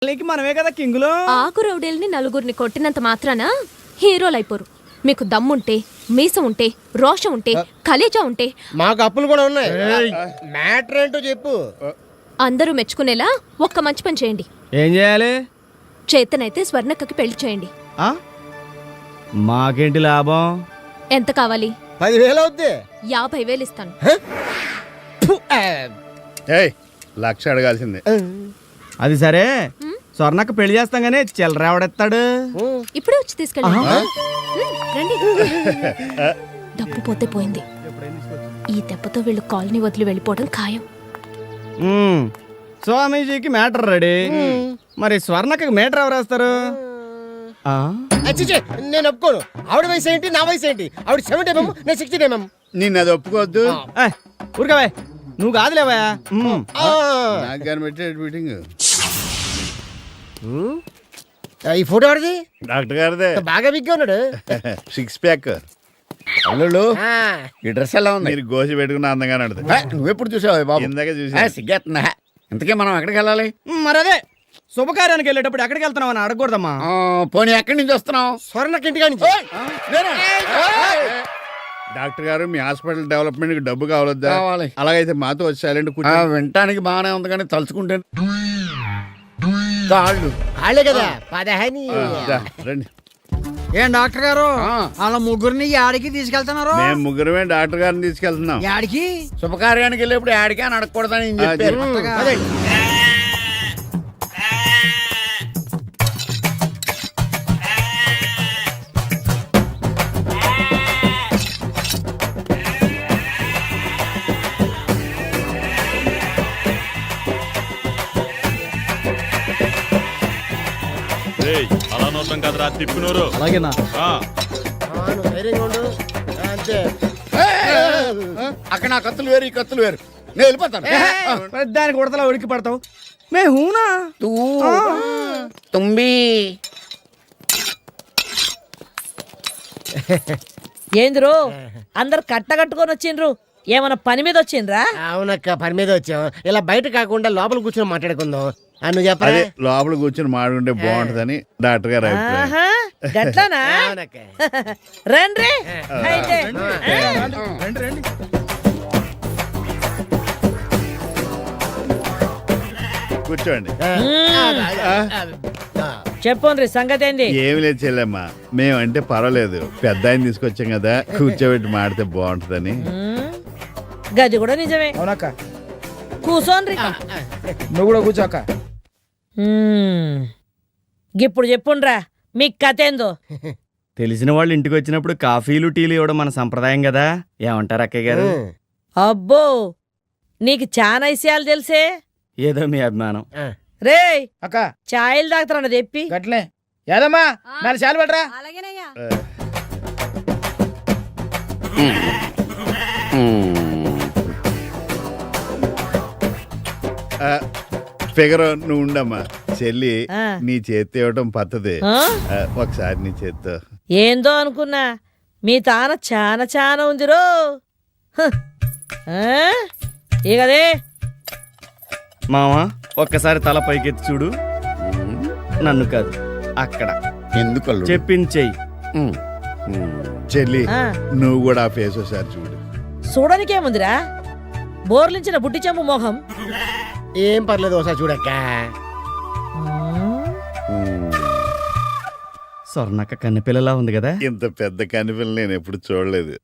మనమే కదా కింగులో. ఆకు రౌడీల్ని నలుగురిని కొట్టినంత మాత్రాన హీరోలు అయిపోరు. మీకు దమ్ముంటే, మీసం ఉంటే, రోషం ఉంటే, కలేజా ఉంటే. మాకు అప్పులు కూడా ఉన్నాయి. మ్యాటర్ ఏంటో చెప్పు. అందరూ మెచ్చుకునేలా ఒక్క మంచి పని చేయండి. ఏం చేయాలి? చేతనైతే స్వర్ణక్కకి పెళ్లి చేయండి. మాకేంటి లాభం? ఎంత కావాలి? 10,000 అవుద్ది. 50,000 ఇస్తాను. లక్ష అడగాల్సిందే. అది సరే, స్వర్ణక్క పెళ్లి చేస్తాం గానీ చిల్లరేవడెత్తాడు. ఇప్పుడే వచ్చి తీసుకెళ్ళండి. రండి. డబ్బు పోతే పోయింది. ఈ దెబ్బతో వీళ్ళు కాలనీ వదిలి వెళ్ళిపోవడం ఖాయం. స్వామీజీకి మ్యాటర్ రెడీ. మరి స్వర్ణక్కకి మీటర్ ఎవరు వేస్తారు? నేను ఒప్పుకోను. ఆవిడ వయసు ఏంటి, నా వయసు ఏంటి? ఆవిడ 70 mm, నేను 60 mm. నిన్ను అది ఒప్పుకోవద్దు. ఊరికావే, నువ్వు కాదులేవా. నాకు కనిపెట్టే మీటింగ్. ఈ ఫోటో ఆడిది డాక్టర్ గారిదే. బాగా బిగ్గా ఉన్నాడు. 6 ప్యాక్. అల్లుళ్ళు, ఈ డ్రెస్ ఎలా ఉంది? మీరు గోసి పెట్టుకున్న అందంగా నడుతుంది. నువ్వెప్పుడు చూసావు బాబు? ఇందాక చూసా. సిగ్గేస్తుందా? ఇంతకీ మనం ఎక్కడికి వెళ్ళాలి? మరి అదే, శుభకార్యానికి వెళ్ళేటప్పుడు ఎక్కడికి వెళ్తున్నావు అని అడగకూడదమ్మా. పోనీ ఎక్కడి నుంచి వస్తున్నావు? స్వర్ణకి ఇంటికా నుంచి. డాక్టర్ గారు, మీ హాస్పిటల్ డెవలప్మెంట్ కి డబ్బు కావాలొద్దా? కావాలి. అలాగైతే మాతో వచ్చి సైలెంట్ వినటానికి బాగానే ఉంది కానీ తలుచుకుంటే కాళ్ళే కదా. 15 రండి. ఏం డాక్టర్ గారు, అలా ముగ్గురిని యాడికి తీసుకెళ్తున్నారు? మేము ముగ్గురమే డాక్టర్ గారిని తీసుకెళ్తున్నాం. యాడికి? శుభకార్యానికి వెళ్ళేప్పుడు యాడికి అని అడగకూడదని చెప్పారు. అలా నోసం కదరా, తిప్పునూరు. అలాగేనా? అంతే. అక్కడ నా కత్తులు వేరు, ఈ కత్తులు వేరు. నేను వెళ్ళిపోతాను. దానికి ఉడతలా ఉడికి పడతావు. మే హూనా తుంబి. ఏందిరో అందరు కట్టగట్టుకొని వచ్చిండ్రు? ఏమన్నా పని మీద వచ్చిండ్రా? అవునక్క, పని మీద వచ్చాం. ఇలా బయట కాకుండా లోపల కూర్చొని మాట్లాడుకుందాం. నువ్వు చెప్పరా? లోపల కూర్చొని మాడుకుంటే బాగుంటదని డాక్టర్ గారు అభిప్రాయం. గట్లానా? రండి అయితే. కూర్చోండి. చెప్పండి సంగతి ఏంది? ఏమి లేదు చెల్లెమ్మా, మేమంటే పర్వాలేదు, పెద్ద ఆయన తీసుకొచ్చాం కదా, కూర్చోబెట్టి మాడితే బాగుంటదని. గది కూడా నిజమే. అవునక్క, కూసోండ్రి. నువ్వు కూడా కూర్చోక. ఇప్పుడు చెప్పుండ్రా మీ కథ ఏందో. తెలిసిన వాళ్ళు ఇంటికి వచ్చినప్పుడు కాఫీలు టీలు ఇవ్వడం మన సంప్రదాయం కదా. ఏమంటారు అక్కయ్య గారు? అబ్బో, నీకు చాలా విషయాలు తెలిసే. ఏదో మీ అభిమానం. రే అక్క, ఛాయలు తాగుతారన్న తెప్పి. గట్లే ఏదమ్మా, 4 చాలు పడరా. ఫిగర్ నువ్వు ఉండమ్మా. చెల్లి, ఆ. నీ చేతి ఇవ్వటం పద్ధతి. ఆ? ఒకసారి నీ చేత్తో. ఏందో అనుకున్నా, మీ తాన చాలా చాలా ఉందిరో. ఇగదే మావా, ఒక్కసారి తల పైకెత్తి చూడు. నన్ను కాదు, అక్కడ. ఎందుకు చెప్పింది చెయ్యి. చెల్లి, ఆ. నువ్వు కూడా ఆ ఫేస్ ఒకసారి చూడు. చూడనికేముందిరా, బోర్లించిన బుట్టి చెంపు మొహం. ఏం పర్లేదు, ఒకసారి చూడక్క. స్వర్ణక్క కన్నెపిల్లలా ఉంది కదా. ఇంత పెద్ద కనిపిల్ల నేను ఎప్పుడు చూడలేదు.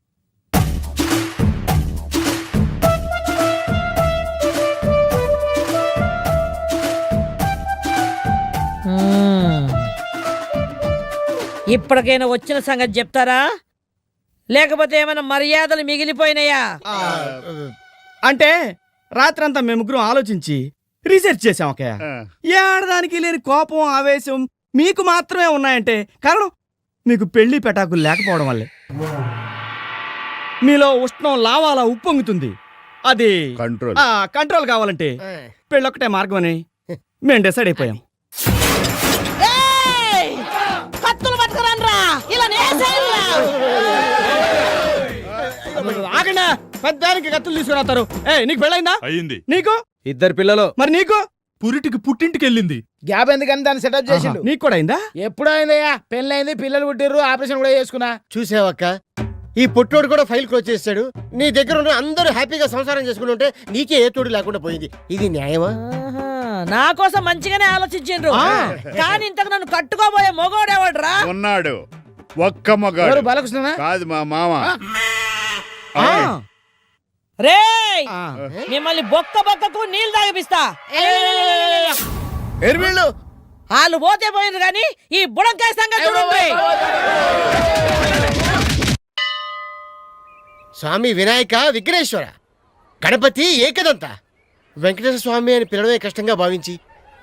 ఇప్పటికైనా వచ్చిన సంగతి చెప్తారా, లేకపోతే ఏమైనా మర్యాదలు మిగిలిపోయినాయా? అంటే రాత్రంతా మేము ముగ్గురం ఆలోచించి రీసెర్చ్ చేసాం. ఒక ఏడదానికి లేని కోపం, ఆవేశం మీకు మాత్రమే ఉన్నాయంటే కారణం మీకు పెళ్లి పెటాకులు లేకపోవడం వల్లే. మీలో ఉష్ణం లావాలా ఉప్పొంగుతుంది. అది కంట్రోల్ కావాలంటే పెళ్ళొక్కటే మార్గం అని మేము డిసైడ్ అయిపోయాం. ఆగండి, పెద్దానికి కత్తులు తీసుకుని. నీకు పెళ్ళైందా? అయింది. నీకు 2 పిల్లలు. మరి నీకు? పురిటికి పుట్టింటికి వెళ్ళింది. గ్యాప్ ఎందుకని దాన్ని సెటప్ చేసిండు. నీకు కూడా అయిందా? ఎప్పుడు అయిందయ్యా, పెళ్ళైంది, పిల్లలు పుట్టిర్రు, ఆపరేషన్ కూడా చేసుకున్నా. చూసావక్క, ఈ పుట్టోడు కూడా ఫైల్ క్లోజ్ చేస్తాడు. నీ దగ్గర ఉన్న అందరూ హ్యాపీగా సంసారం చేసుకుని ఉంటే నీకే ఏ తోడు లేకుండా పోయింది. ఇది న్యాయమా? ఆహా, నా కోసం మంచిగానే ఆలోచించిండ్రు. కానీ ఇంతకు నన్ను కట్టుకోబోయే మొగోడేవాడ్రా? ఉన్నాడు ఒక్క ఎవరు మగాడు. బాలకృష్ణ? కాదు మా మామ. రేయ్, మిమ్మల్ని బొక్కకు నీళ్ళు తాగిపిస్తా. ఎరువీళ్ళు వాళ్ళు పోతే పోయింది కానీ ఈ బుడంకాయ సంగతి చూడండి. స్వామి వినాయక విఘ్నేశ్వర గణపతి ఏకదంత వెంకటేశ్వర స్వామి అని పిలవడమే కష్టంగా భావించి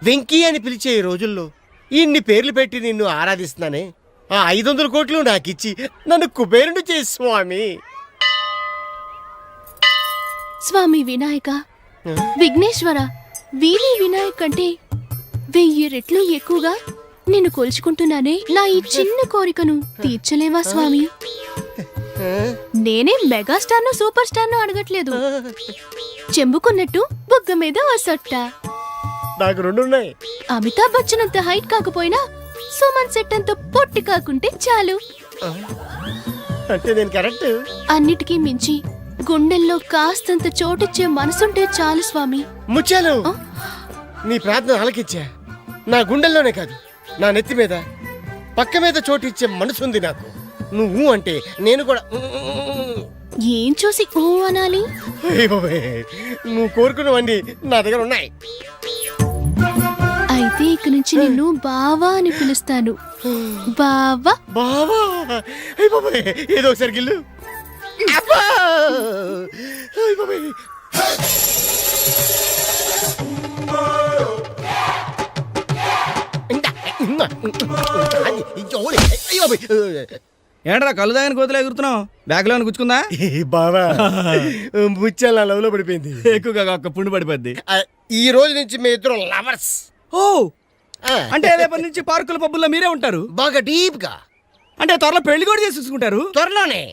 వెంకీ అని పిలిచే ఈ రోజుల్లో ఇన్ని పేర్లు పెట్టి నిన్ను ఆరాధిస్తున్నానే, ఆ 500 కోట్లు నాకిచ్చి నన్ను కుబేరుడు చేసి స్వామి. స్వామి వినాయక విఘ్నేశ్వర, వీరి వినాయక్ కంటే 1000 రెట్లు ఎక్కువగా నిన్ను కొలుచుకుంటున్నానే. నా ఈ చిన్న కోరికను తీర్చలేవా స్వామి? నేనే మెగాస్టార్ ను సూపర్ స్టార్ ను అడగట్లేదు. చెంబుకున్నట్టు బుగ్గ మీద ఓ సొట్ట. నాకు 2 ఉన్నాయి. అమితాబ్ బచ్చన్ అంత హైట్ కాకపోయినా సుమన్ సెట్ అంత పొట్టి కాకుంటే చాలు. అంటే నేను కరెక్ట్. అన్నిటికీ మించి గుండెల్లో కాస్తంత చోటిచ్చే మనసుంటే చాలు స్వామి. ముచ్చాలు, నీ ప్రార్థన ఆలకిచ్చా. నా గుండెల్లోనే కాదు, నా నెత్తి మీద పక్క మీద చోటిచ్చే మనసుంది నాకు. నువ్వు అంటే నేను కూడా ఏం చూసి ఓ అనాలి? అయ్య బాబోయ్, నువ్వు కోరుకున్నవన్నీ నా దగ్గర ఉన్నాయి. అయితే ఇక నుంచి నిన్ను బావా అని పిలుస్తాను. బావా. బావా, అయ్య బాబోయ్, ఏదో ఒకసారి గిల్లు. అబ్బా! అయ్య బాబోయ్. అది, ఇంకోటి. అయ్య బాబోయ్. ఏంట్రా కళ్ళు దాగని కోతులు ఎగురుతున్నావు? బ్యాగ్ లో గుచ్చుకుందా? బావా, ముత్యాలు నా లవ్ లో పడిపోయింది. ఎక్కువగా ఒక్క పుండు పడిపోద్ది. ఈ రోజు నుంచి మీ ఇద్దరు లవర్స్. ఓ, అంటే రేపటి నుంచి పార్కుల పబ్బుల్లో మీరే ఉంటారు? బాగా డీప్ గా. అంటే త్వరలో పెళ్లి కూడా చేసి చూసుకుంటారు? త్వరలోనే.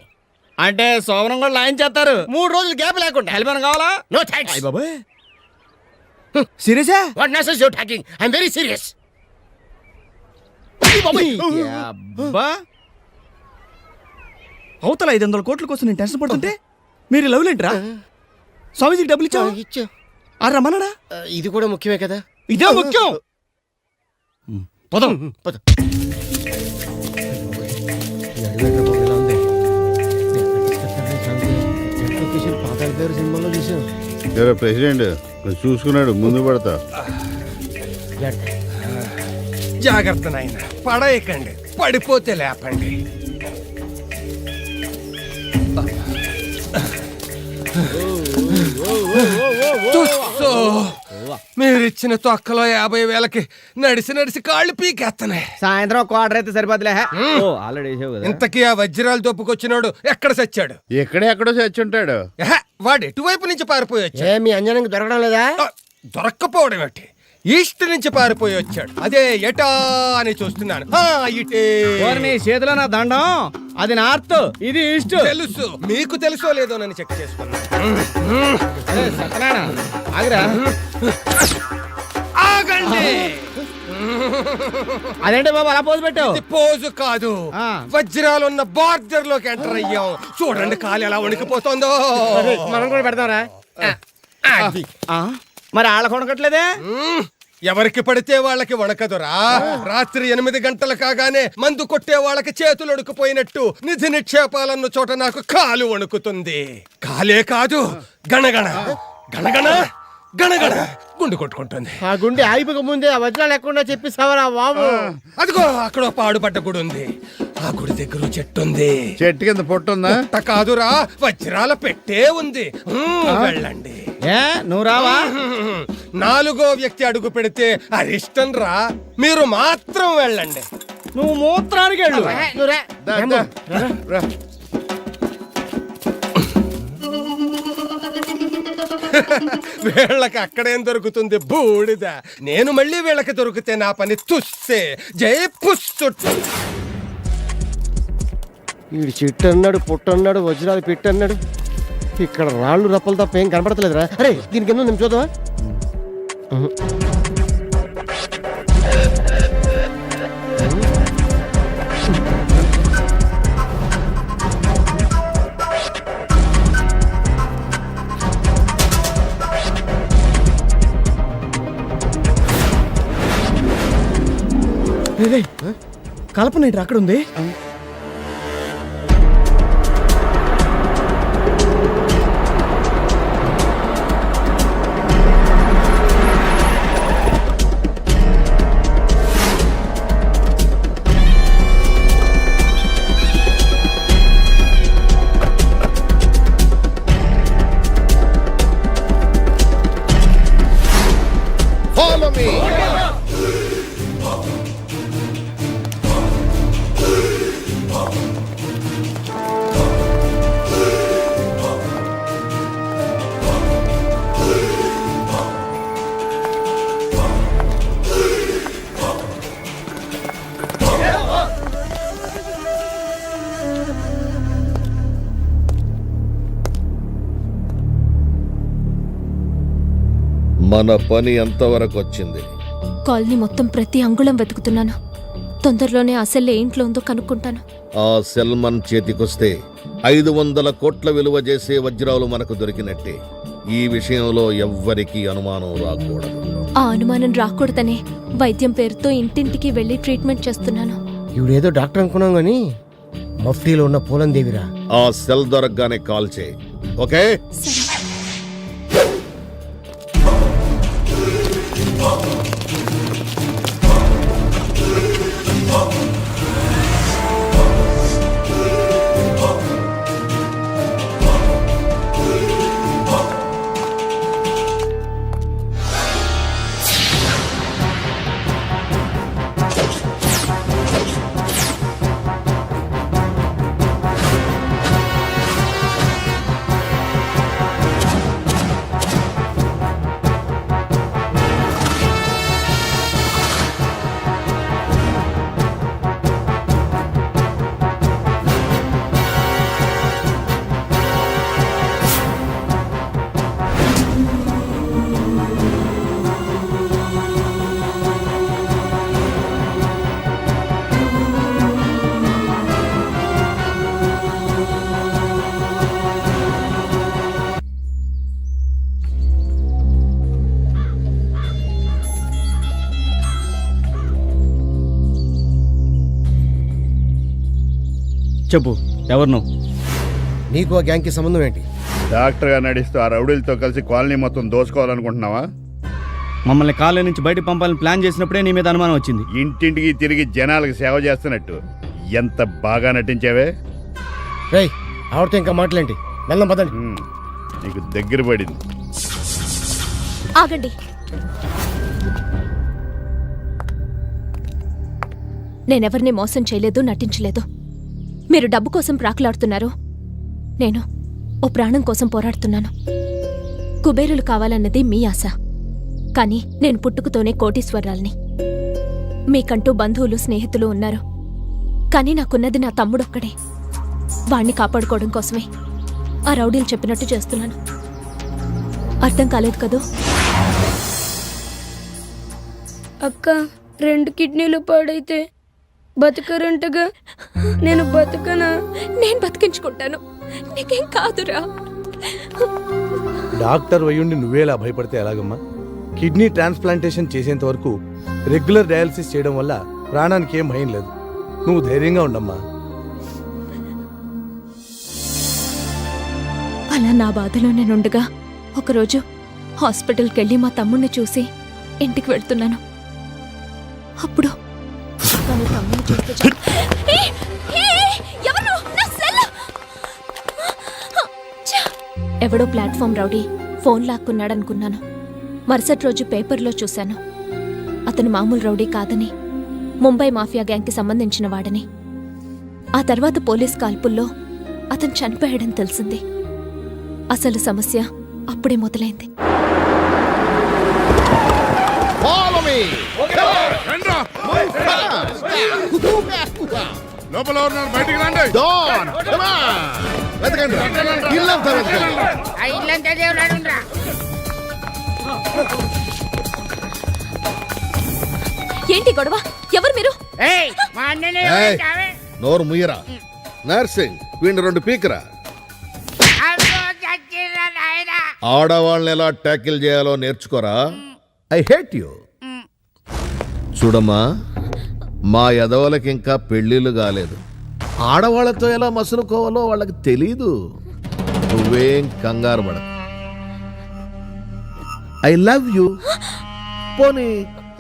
అంటే సోమరం కూడా లాయన్ చేస్తారు? 3 రోజులు గ్యాప్ లేకుండా. హెల్ప్ కావాలా? No thanks. అయ్య బాబాయ్, సీరియసా? What nonsense you talking? I am very serious. అబ్బా, అవతల 500 కోట్ల కోసం నేను టెన్షన్ పడుతుంటే మీరు లవ్ లేంట్రా? స్వామీజీకి డబ్బులు ఇచ్చావు? ఇచ్చా. రమ్మన్నాడా? ఇది కూడా ముఖ్యమే కదా. ఇదే ముఖ్యం. పదం పద. సినిమాలో చూసాం. ఎవరో ప్రెసిడెంట్ చూసుకున్నాడు, ముందు పడతా. జాగ్రత్త నాయన, పడేయకండి, పడిపోతే లేపండి. తుస్సో, మీరిచ్చిన తొక్కలో 50,000కి నడిసి కాళ్ళు పీకేస్తున్నాయి. సాయంత్రం క్వార్టర్ అయితే సరిపోతులే. ఆల్రెడీ వేసావు కదా. ఇంతకీ ఆ వజ్రాలు తొప్పుకొచ్చినాడు ఎక్కడ చచ్చాడు? ఎక్కడెక్కడో చచ్చుంటాడు. వాడు ఎటువైపు నుంచి పారిపోయి వచ్చాడు? ఏ మీ అంజనంకి దొరకడం లేదా? దొరక్కపోవడం ఏంటి, ఈస్ట్ నుంచి పారిపోయి వచ్చాడు. అదే ఎటా అని చూస్తున్నాను. ఇటే. నీ చేతిలో నా దండం, అది నార్త్, ఇది ఈస్ట్. తెలుసు, మీకు తెలుసో లేదో నన్ను చెక్ చేసుకున్నాను. ఆగిరా. ఆగండి. అదేంటి బాబు అలా పోజు పెట్టావు? ఇది పోజు కాదు, వజ్రాలున్న బార్డర్ లోకి ఎంటర్ అయ్యాం. చూడండి కాలు ఎలా వణికిపోతుందో. మనం కూడా పెడతారా? మరి వాళ్ళ కొనకట్లేదే? ఎవరికి పడితే వాళ్ళకి వణకదురా. రాత్రి 8 గంటలు కాగానే మందు కొట్టే వాళ్ళకి చేతులు వణుకుపోయినట్టు నిధి నిక్షేపాలన్న చోట నాకు కాలు వణుకుతుంది. కాలే కాదు, గణగణ గణగణ గణగణ గుండు కొట్టుకుంటుంది. ఆ గుండె ఆగిపోక ముందే ఆ వజ్రాలు లేకుండా చెప్పిస్తావరా బాబు? అదిగో అక్కడ పాడుపడ్డ గుడి ఉంది. ఆ గుడి దగ్గర చెట్టు ఉంది. చెట్టు కింద పొట్టుందా? కాదురా, వజ్రాల పెట్టే ఉంది. వెళ్ళండి. నువ్వు రావా? 4వ వ్యక్తి అడుగు పెడితే అరిష్టం రా. మీరు మాత్రం వెళ్ళండి. నువ్వు మూత్రానికి వెళ్ళు. దా, దా, రా. వీళ్ళకి అక్కడేం దొరుకుతుంది, బూడిద. నేను మళ్ళీ వీళ్ళకి దొరికితే నా పని తుస్సే. జై పుస్సు. వీడు చెట్టు అన్నాడు, పొట్టు అన్నాడు, వజ్రాలు పెట్టు అన్నాడు. ఇక్కడ రాళ్ళు రప్పలు తప్ప ఏం కనపడతలేదురా. అరే దీనికి ఎందుకు నేను చూద్దామా? కల్పన ఏంటి అక్కడ ఉంది? Follow me. మన పని ఎంతవరకు వచ్చింది? కాలనీ మొత్తం ప్రతి అంగుళం వెతుకుతున్నాను. తొందరలోనే అసలు ఏ ఇంట్లో ఉందో కనుక్కుంటాను. ఆ సెల్మన్ చేతికొస్తే 500 కోట్ల విలువ చేసే వజ్రాలు మనకు దొరికినట్టే. ఈ విషయంలో ఎవ్వరికీ అనుమానం రాకూడదు. ఆ అనుమానం రాకూడదనే వైద్యం పేరుతో ఇంటింటికి వెళ్లి ట్రీట్మెంట్ చేస్తున్నాను. ఇవిడేదో డాక్టర్ అనుకున్నాం గానీ మఫ్టీలో ఉన్న పూలం దేవిరా. ఆ సెల్ దొరకగానే కాల్ చేయి. ఓకే? చెప్పు, ఎవరు నువ్వు? నీకు ఆ గ్యాంగ్కి సంబంధం ఏంటి? డాక్టర్గా నడిస్తూ ఆ రౌడీలతో కలిసి కాలనీ మొత్తం దోచుకోవాలనుకుంటున్నావా? మమ్మల్ని కాలేజీ నుంచి బయటకు పంపాలని ప్లాన్ చేసినప్పుడే నీ మీద అనుమానం వచ్చింది. ఇంటింటికి తిరిగి జనాలకు సేవ చేస్తున్నట్టు ఎంత బాగా నటించావే. రేయ్, ఆవిడతో ఇంకా మాటలేంటి? వెళ్దాం పదండి. నీకు దగ్గర పడింది. ఆగండి. నేనెవరిని మోసం చేయలేదు, నటించలేదు. మీరు డబ్బు కోసం ప్రాకులాడుతున్నారు. నేను ఓ ప్రాణం కోసం పోరాడుతున్నాను. కుబేరులు కావాలన్నది మీ ఆశ, కానీ నేను పుట్టుకతోనే కోటీశ్వరాల్ని. మీకంటూ బంధువులు, స్నేహితులు ఉన్నారు, కానీ నాకున్నది నా తమ్ముడొక్కడే. వాణ్ణి కాపాడుకోవడం కోసమే ఆ రౌడీలు చెప్పినట్టు చేస్తున్నాను. అర్థం కాలేదు కదూ? అక్క, 2 కిడ్నీలు పాడైతే బతకరంటగా. నేను బతకనా? నేను బతికించుకుంటాను, నీకేం కాదురా. డాక్టర్ వయ్యుండి నువ్వేలా భయపడితే ఎలాగమ్మా? కిడ్నీ ట్రాన్స్ప్లాంటేషన్ చేసేంత వరకు రెగ్యులర్ డయాలసిస్ చేయడం వల్ల ప్రాణానికి ఏం భయం లేదు. నువ్వు ధైర్యంగా ఉండమ్మా. అలా నా బాధలో నేనుండగా ఒకరోజు హాస్పిటల్కి వెళ్ళి మా తమ్ముడిని చూసి ఇంటికి వెళ్తున్నాను. అప్పుడు తను తమ్ముడిని చూస్తే ఎవడో ప్లాట్ఫామ్ రౌడీ ఫోన్ లాక్కున్నాడనుకున్నాను. మరుసటి రోజు పేపర్లో చూశాను, అతను మామూలు రౌడీ కాదని, ముంబై మాఫియా గ్యాంగ్కి సంబంధించిన వాడని. ఆ తర్వాత పోలీస్ కాల్పుల్లో అతను చనిపోయాడని తెలిసింది. అసలు సమస్య అప్పుడే మొదలైంది. లోపల బయటికి రండి. ఏంటి గొడవ? ఎవరు మీరు? నోరు ముయ్యరా. నర్సింగ్ వీడిని 2 పీకరా. ఆడవాళ్ళని ఎలా ట్యాకిల్ చేయాలో నేర్చుకోరా. I hate you. చూడమ్మా, మా యదవులకి ఇంకా పెళ్ళిళ్ళు కాలేదు. ఆడవాళ్లతో ఎలా మసులుకోవాలో వాళ్ళకి తెలీదు. నువ్వేం కంగారు పడ. ఐ లవ్ యూ, పోనీ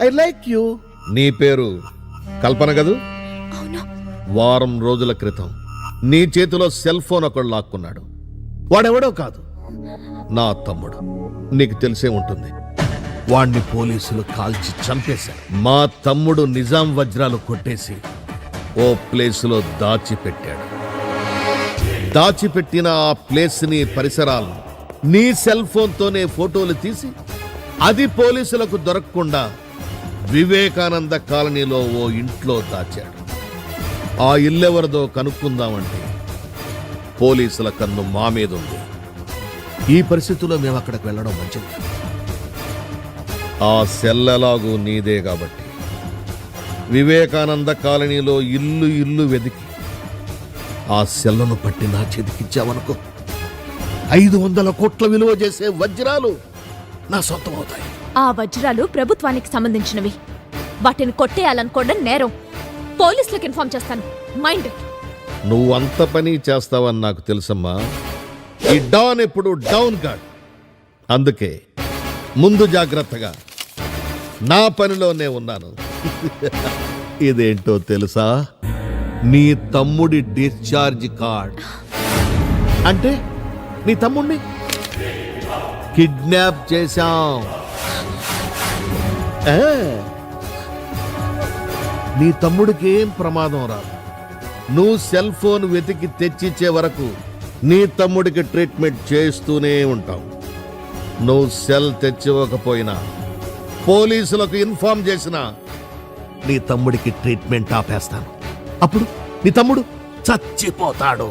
ఐ లైక్ యూ. నీ పేరు కల్పన కదూ? అవును. వారం రోజుల క్రితం నీ చేతిలో సెల్ ఫోన్ ఒకడు లాక్కున్నాడు. వాడెవడో కాదు, నా తమ్ముడు. నీకు తెలిసే ఉంటుంది. వాణ్ణి పోలీసులు కాల్చి చంపేశారు. మా తమ్ముడు నిజాం వజ్రాలు కొట్టేసి ఓ ప్లేసులో దాచిపెట్టాడు. దాచిపెట్టిన ఆ ప్లేస్ని, పరిసరాలను నీ సెల్ ఫోన్తోనే ఫోటోలు తీసి అది పోలీసులకు దొరకకుండా వివేకానంద కాలనీలో ఓ ఇంట్లో దాచాడు. ఆ ఇల్లెవరిదో కనుక్కుందామంటే పోలీసుల కన్ను మా మీద ఉంది. ఈ పరిస్థితుల్లో మేము అక్కడికి వెళ్ళడం మంచిది. ఆ సెల్లలాగు నీదే కాబట్టి వివేకానంద కాలనీలో ఇల్లు ఇల్లు వెతికి ఆ సెల్లను పట్టి నా చేతికిచ్చావనుకో, 500 కోట్ల విలువ చేసే వజ్రాలు నా సొంతం అవుతాయి. ఆ వజ్రాలు ప్రభుత్వానికి సంబంధించినవి. వాటిని కొట్టేయాలనుకోవడం నేరం. పోలీసులకు ఇన్ఫార్మ్ చేస్తాను. మైండ్. నువ్వంత పని చేస్తావని నాకు తెలుసమ్మా. ఈ డాన్ ఎప్పుడు డౌన్ కాదు. అందుకే ముందు జాగ్రత్తగా నా పనిలోనే ఉన్నాను. ఇదేంటో తెలుసా? నీ తమ్ముడి డిశ్చార్జ్ కార్డ్. అంటే నీ తమ్ముడిని కిడ్నాప్ చేశాం. నీ తమ్ముడికి ఏం ప్రమాదం రాదు. నువ్వు సెల్ ఫోన్ వెతికి తెచ్చిచ్చే వరకు నీ తమ్ముడికి ట్రీట్మెంట్ చేస్తూనే ఉంటావు. నువ్వు సెల్ తెచ్చివ్వకపోయినా, పోలీసులకు ఇన్ఫార్మ్ చేసినా నీ తమ్ముడికి ట్రీట్మెంట్ ఆపేస్తాను. అప్పుడు నీ తమ్ముడు చచ్చిపోతాడు.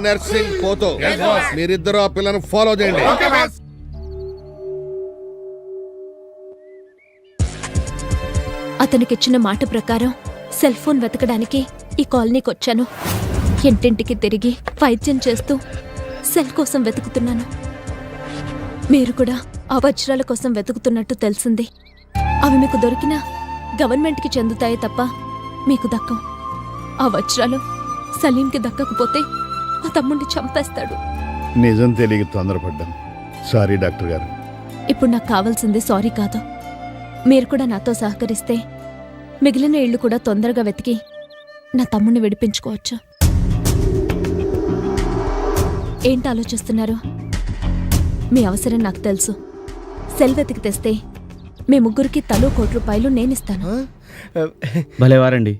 నర్సింగ్ పోతో మీరిద్దరు ఆ పిల్లను ఫాలో చేయండి. అతనికిచ్చిన మాట ప్రకారం సెల్ ఫోన్ వెతకడానికి ఈ కాలనీకి వచ్చాను. ఇంటింటికి తిరిగి వైద్యం చేస్తూ సెల్ కోసం వెతుకుతున్నాను. మీరు కూడా ఆ వజ్రాల కోసం వెతుకుతున్నట్టు తెలిసింది. అవి మీకు దొరికినా గవర్నమెంట్కి చెందుతాయి తప్ప మీకు దక్కవు. ఆ వజ్రాలు సలీంకి దక్కకపోతే ఆ తమ్ముడిని చంపేస్తాడు. నిజం తెలియక తొందరపడ్డాం. సారీ డాక్టర్ గారు. ఇప్పుడు నాకు కావాల్సింది సారీ కాదు. మీరు కూడా నాతో సహకరిస్తే మిగిలిన ఇళ్ళు కూడా తొందరగా వెతికి నా తమ్ముడిని విడిపించుకోవచ్చు. ఏంటి ఆలోచిస్తున్నారు? మీ అవసరం నాకు తెలుసు. సెల్ వెతికి తెస్తే మీ ముగ్గురికి తలో ₹1,00,00,000 నేనిస్తాను. భలేవారండి.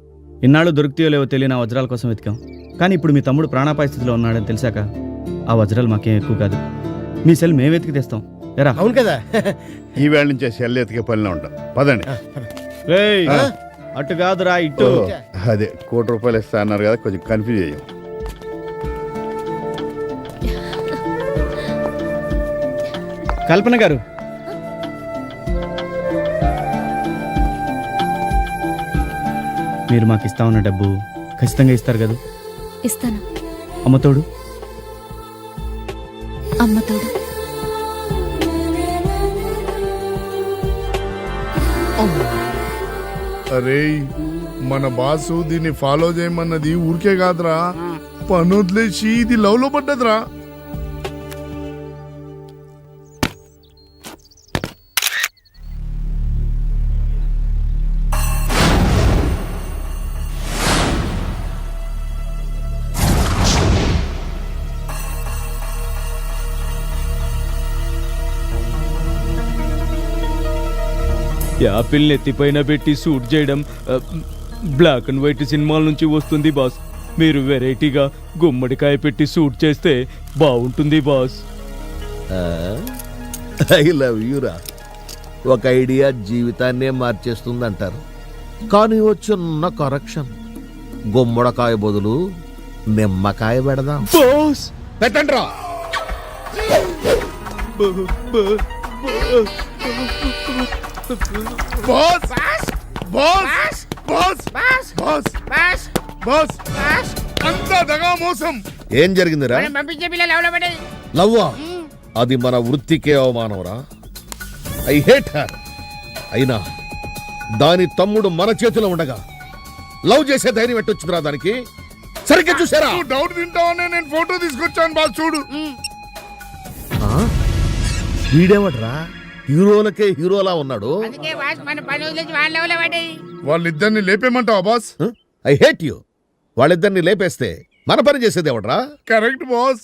ఇన్నాళ్ళు దొరుకుతాయో లేవో తెలియని ఆ వజ్రాల కోసం వెతికాం. కానీ ఇప్పుడు మీ తమ్ముడు ప్రాణాపాయ స్థితిలో ఉన్నాడని తెలిసాక ఆ వజ్రాలు మాకేం ఎక్కువ కాదు. మీ సెల్ మేము వెతికి తెస్తాం. ఎరా? అవును కదా. ఈ వేళ నుంచే సెల్ ఎతికే పనిలో ఉంటాం. పదండి. రేయ్, అటు కాదురా ఇటు. అదే ₹1,00,00,000 ఇస్తా అన్నారు కదా, కొంచెం కన్ఫ్యూజ్ అయ్యాం. కల్పన గారు, మీరు మాకు ఇస్తా ఉన్న డబ్బు ఖచ్చితంగా ఇస్తారు కదా? ఇస్తాను. అమ్మతోడు? అమ్మతోడు. అరే, మన బాసు దీన్ని ఫాలో చేయమన్నది ఊరికే కాదురా, పనొదిలేసి ఇది లవ్ లో పడ్డదిరా. యాపిల్ ఎత్తిపైన పెట్టి షూట్ చేయడం బ్లాక్ అండ్ వైట్ సినిమాల నుంచి వస్తుంది బాస్. మీరు వెరైటీగా గుమ్మడికాయ పెట్టి షూట్ చేస్తే బాగుంటుంది బాస్. I love యూరా. ఒక ఐడియా జీవితాన్నే మార్చేస్తుంది అంటారు. కానీ ఓ చిన్న కరెక్షన్. గుమ్మడికాయ బదులు నిమ్మకాయ పెడదాం. బాస్ పెట్టండ్రా. Boss boss boss boss boss boss boss boss అంతా దగా మోసం. ఏం జరిగిందిరా? మనం పంపించే పిల్లలు ఎవరో పడ్డది. లవ్వా అది మన వృత్తికే అవమానవరా. I hate her. అయినా దాని తమ్ముడు మన చేతిలో ఉండగా లవ్ చేసే ధైర్యం ఎట్టొచ్చురా దానికి? సరిగ్గా చూసారా? నువ్వు డౌట్ తింటావనే నేను ఫోటో తీసుకొచ్చాను బాస్, చూడు. వీడేవడ్రా హీరోలకే హీరోలా ఉన్నాడు. అందుకే బాస్ మన పని వదిలేసి వాళ్ళ ఎవరో పడ్డది. వాళ్ళిద్దరిని లేపేమంటావా బాస్? I hate you. వాళ్ళిద్దరిని లేపేస్తే మన పని చేసేది ఎవడ్రా? Correct boss.